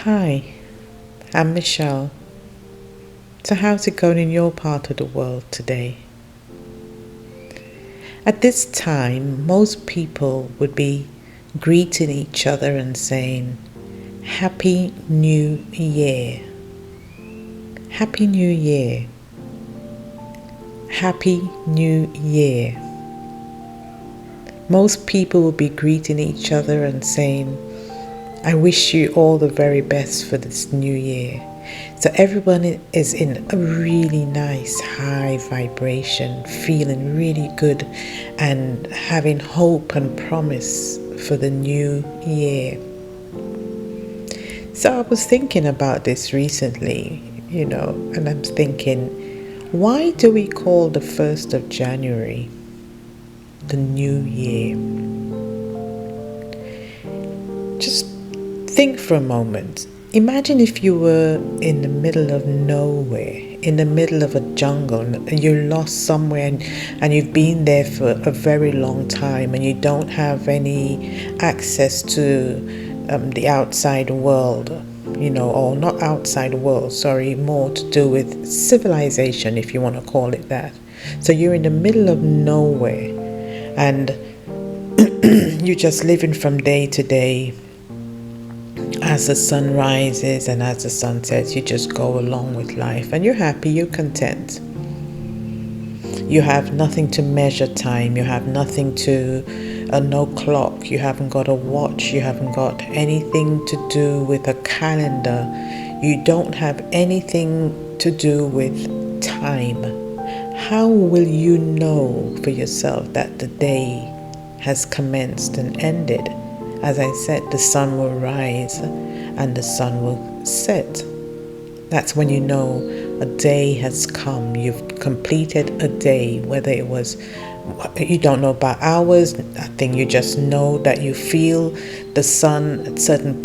Hi, I'm Michelle. So, how's it going in your part of the world today? At this time, most people would be greeting each other and saying, Happy New Year. Happy New Year. Happy New Year. Most people will be greeting each other and saying, I wish you all the very best for this new year. So everyone is in a really nice high vibration, feeling really good and having hope and promise for the new year. So I was thinking about this recently, and I'm thinking, why do we call the 1st of January the new year? Just think for a moment. Imagine if you were in the middle of nowhere, in the middle of a jungle, and you're lost somewhere and you've been there for a very long time and you don't have any access to the outside world, or not outside world, sorry, more to do with civilization, if you want to call it that. So you're in the middle of nowhere and you're just living from day to day. As the sun rises and as the sun sets, you just go along with life and you're happy, you're content. You have nothing to measure time, you have nothing to, no clock, you haven't got a watch, you haven't got anything to do with a calendar, you don't have anything to do with time. How will you know for yourself that the day has commenced and ended? As I said, the sun will rise and the sun will set. That's when you know a day has come. You've completed a day, whether it was, you don't know about hours, I think you just know that you feel the sun at certain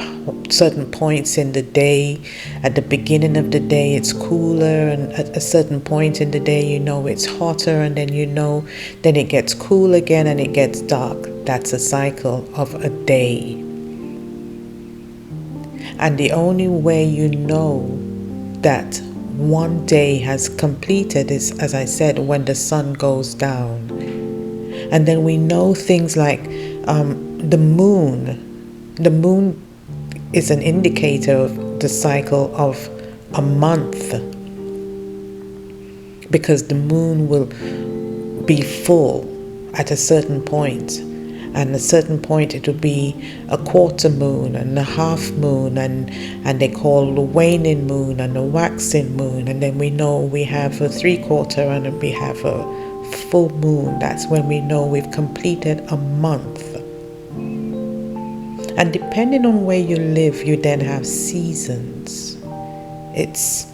points in the day. At the beginning of the day it's cooler, and at a certain point in the day you know it's hotter, and then it gets cool again and it gets dark. That's a cycle of a day. And the only way you know that one day has completed is, as I said, when the sun goes down. And then we know things like the moon. The moon is an indicator of the cycle of a month, because the moon will be full at a certain point. And at a certain point it will be a quarter moon and a half moon, and they call the waning moon and the waxing moon. And then we know we have a 3/4 and we have a full moon. That's when we know we've completed a month. And depending on where you live, you then have seasons. It's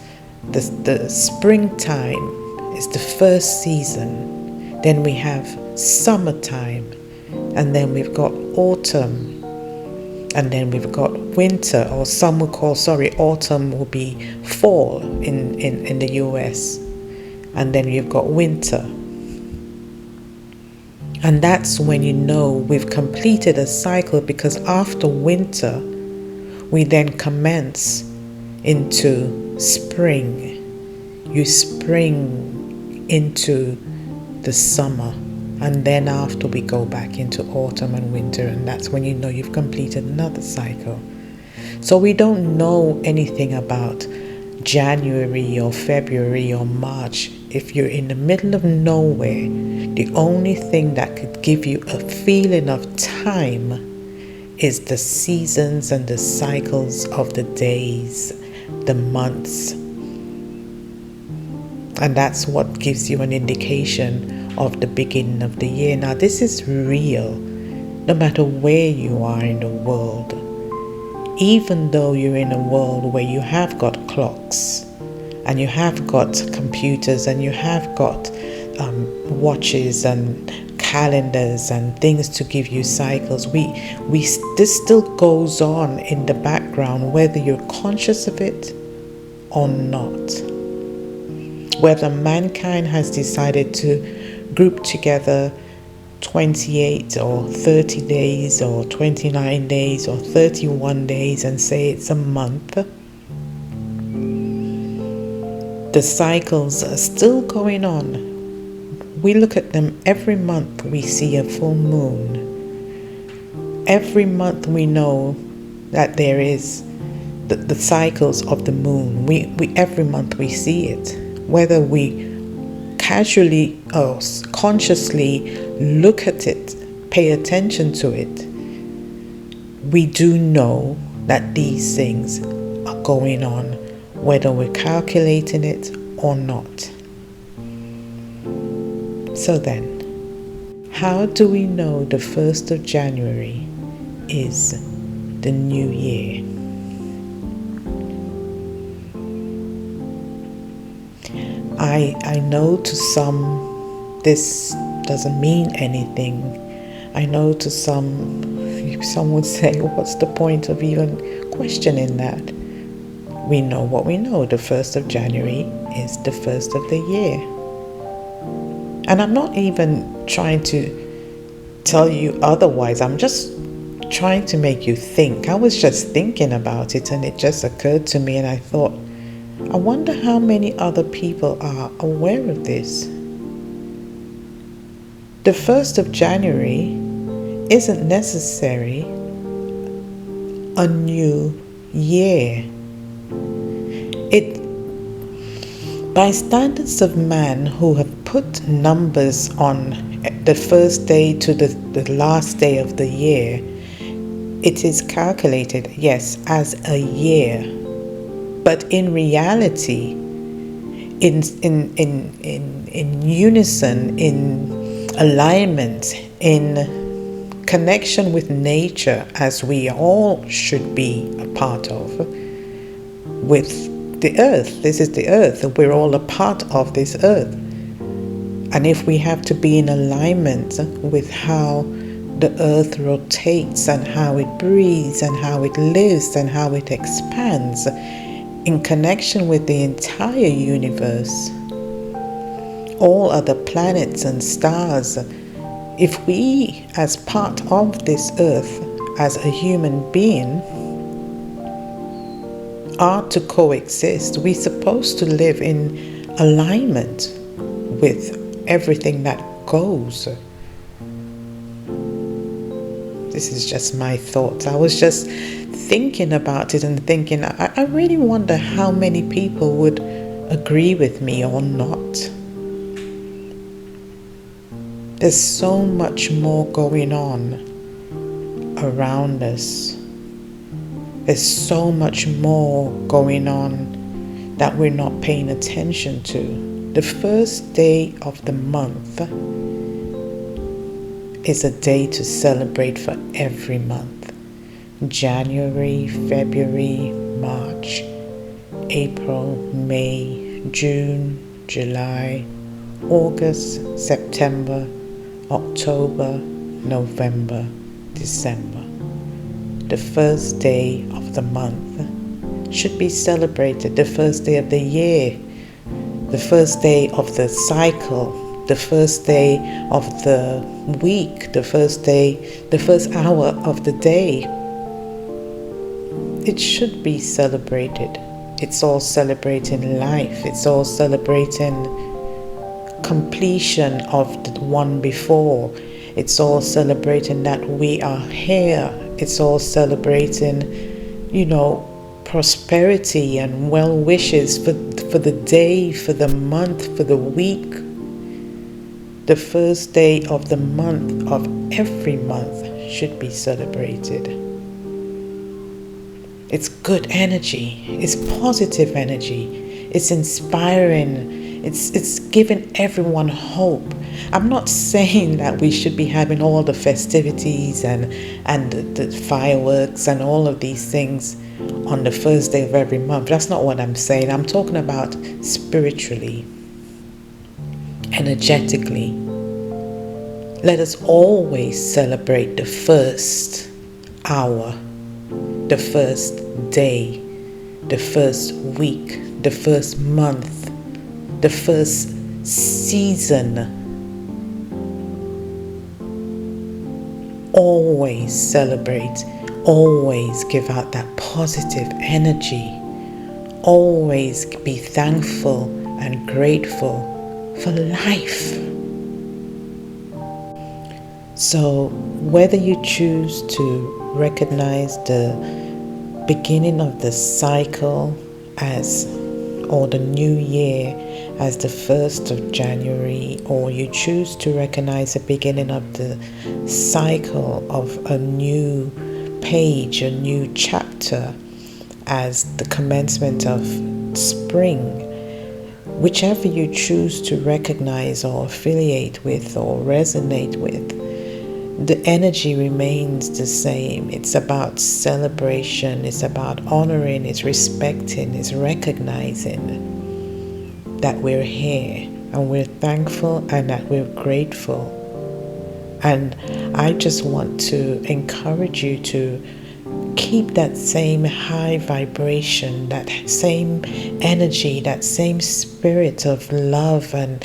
the springtime is the first season. Then we have summertime. And then we've got autumn, and then we've got winter, or some will call, autumn will be fall in the US, and then you've got winter. And that's when you know we've completed a cycle, because after winter, we then commence into spring. You spring into the summer. And then after we go back into autumn and winter, and that's when you know you've completed another cycle. So we don't know anything about January or February or March, if you're in the middle of nowhere, the only thing that could give you a feeling of time is the seasons and the cycles of the days, the months. And that's what gives you an indication of the beginning of the year. Now, this is real, no matter where you are in the world. Even though you're in a world where you have got clocks, and you have got computers, and you have got watches and calendars and things to give you cycles, this still goes on in the background, whether you're conscious of it or not. Whether mankind has decided to group together 28 or 30 days or 29 days or 31 days and say it's a month, the cycles are still going on. We look at them every month. We see a full moon. Every month we know that there is the cycles of the moon. We every month we see it. Whether we casually or consciously look at it, pay attention to it, we do know that these things are going on, whether we're calculating it or not. So then, how do we know the 1st of January is the new year? I know to some this doesn't mean anything. I know to some would say, what's the point of even questioning that? We know what we know. The 1st of January is the 1st of the year. And I'm not even trying to tell you otherwise. I'm just trying to make you think. I was just thinking about it and it just occurred to me, and I thought, I wonder how many other people are aware of this. The 1st of January isn't necessarily a new year. By standards of man who have put numbers on the first day to the last day of the year, it is calculated, yes, as a year. But in reality, in unison, in alignment, in connection with nature, as we all should be a part of, with the earth. This is the earth. We're all a part of this earth. And if we have to be in alignment with how the earth rotates and how it breathes and how it lives and how it expands, in connection with the entire universe, all other planets and stars, if we, as part of this earth, as a human being, are to coexist, we're supposed to live in alignment with everything that goes. This is just my thoughts. I was just thinking about it and thinking, I really wonder how many people would agree with me or not. There's so much more going on around us. There's so much more going on that we're not paying attention to. The first day of the month is a day to celebrate for every month. January, February, March, April, May, June, July, August, September, October, November, December. The first day of the month should be celebrated, the first day of the year, the first day of the cycle, the first day of the week, the first hour of the day. It should be celebrated. It's all celebrating life. It's all celebrating completion of the one before. It's all celebrating that we are here. It's all celebrating, prosperity and well wishes for the day, for the month, for the week. The first day of the month, of every month, should be celebrated. It's good energy. It's positive energy. It's inspiring. It's giving everyone hope. I'm not saying that we should be having all the festivities and the fireworks and all of these things on the first day of every month. That's not what I'm saying. I'm talking about spiritually, energetically. Let us always celebrate the first hour, the first day, the first week, the first month, the first season. Always celebrate, always give out that positive energy, always be thankful and grateful for life. So whether you choose to recognize the beginning of the cycle or the new year as the 1st of January, or you choose to recognize the beginning of the cycle of a new page, a new chapter as the commencement of spring, whichever you choose to recognize or affiliate with or resonate with, the energy remains the same. It's about celebration, it's about honoring, it's respecting, it's recognizing that we're here and we're thankful and that we're grateful. And I just want to encourage you to keep that same high vibration, that same energy, that same spirit of love and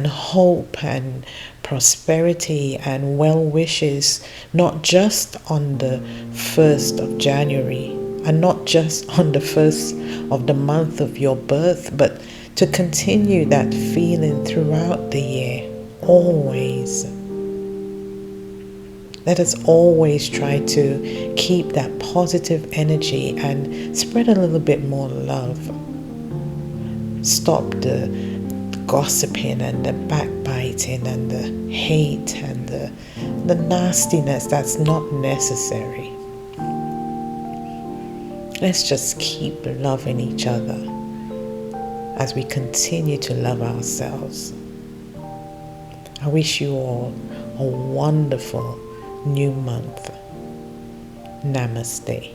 hope and prosperity and well wishes, not just on the 1st of January and not just on the 1st of the month of your birth, but to continue that feeling throughout the year, always. Let us always try to keep that positive energy and spread a little bit more love. Stop the gossiping and the backbiting and the hate and the nastiness that's not necessary. Let's just keep loving each other as we continue to love ourselves. I wish you all a wonderful new month. Namaste.